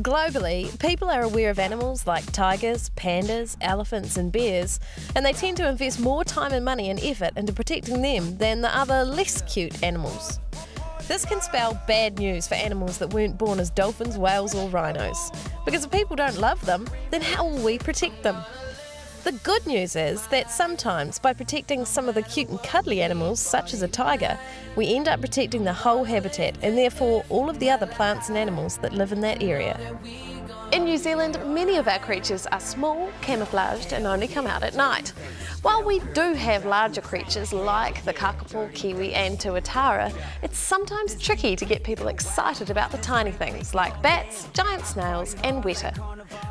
Globally, people are aware of animals like tigers, pandas, elephants and bears, and they tend to invest more time and money and effort into protecting them than the other less cute animals. This can spell bad news for animals that weren't born as dolphins, whales or rhinos, because if people don't love them, then how will we protect them? The good news is that sometimes by protecting some of the cute and cuddly animals, such as a tiger, we end up protecting the whole habitat and therefore all of the other plants and animals that live in that area. In New Zealand, many of our creatures are small, camouflaged and only come out at night. While we do have larger creatures like the kakapo, kiwi and tuatara, it's sometimes tricky to get people excited about the tiny things like bats, giant snails and weta.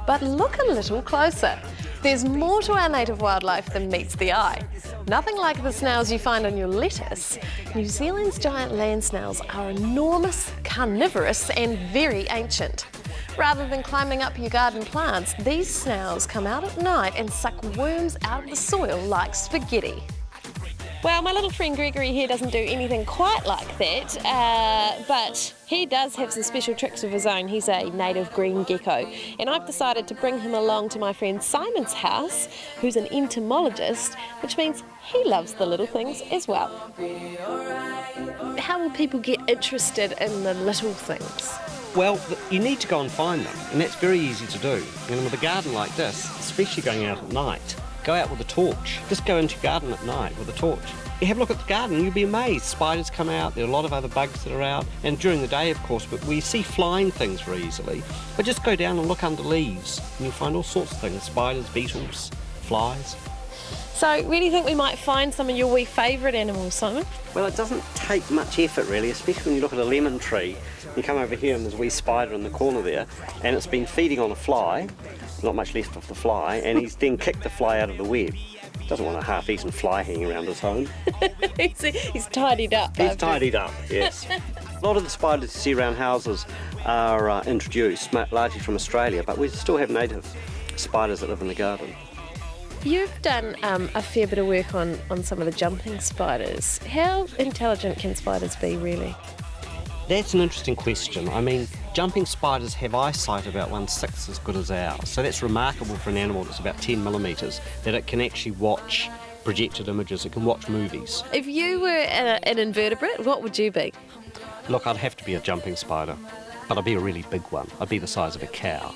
But look a little closer. There's more to our native wildlife than meets the eye. Nothing like the snails you find on your lettuce. New Zealand's giant land snails are enormous, carnivorous and very ancient. Rather than climbing up your garden plants, these snails come out at night and suck worms out of the soil like spaghetti. Well, my little friend Gregory here doesn't do anything quite like that, but he does have some special tricks of his own. He's a native green gecko, and I've decided to bring him along to my friend Simon's house, who's an entomologist, which means he loves the little things as well. How will people get interested in the little things? Well, you need to go and find them, and that's very easy to do. And with a garden like this, especially going out at night, go out with a torch. Just go into your garden at night with a torch. You have a look at the garden, you'll be amazed. Spiders come out, there are a lot of other bugs that are out, and during the day, of course, but we see flying things very easily. But just go down and look under leaves, and you'll find all sorts of things, spiders, beetles, flies. So, where do you think we might find some of your wee favourite animals, Simon? Well, it doesn't take much effort really, especially when you look at a lemon tree. You come over here and there's a wee spider in the corner there, and it's been feeding on a fly, not much left of the fly, and he's then kicked the fly out of the web. Doesn't want a half-eaten fly hanging around his home. He's tidied up. He's tidied up, yes. A lot of the spiders you see around houses are introduced, largely from Australia, but we still have native spiders that live in the garden. You've done a fair bit of work on some of the jumping spiders. How intelligent can spiders be, really? That's an interesting question. I mean, jumping spiders have eyesight about 1/6 as good as ours, so that's remarkable for an animal that's about 10 millimetres, that it can actually watch projected images, it can watch movies. If you were an invertebrate, what would you be? Look, I'd have to be a jumping spider, but I'd be a really big one. I'd be the size of a cow.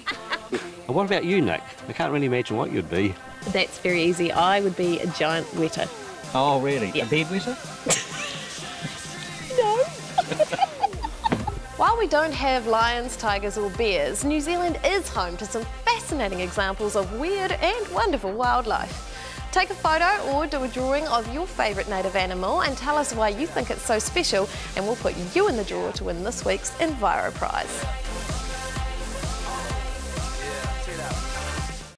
And what about you, Nick? I can't really imagine what you'd be. That's very easy. I would be a giant weta. Oh, really? Yeah. A bed weta? No. While we don't have lions, tigers or bears, New Zealand is home to some fascinating examples of weird and wonderful wildlife. Take a photo or do a drawing of your favourite native animal and tell us why you think it's so special, and we'll put you in the draw to win this week's Enviro Prize.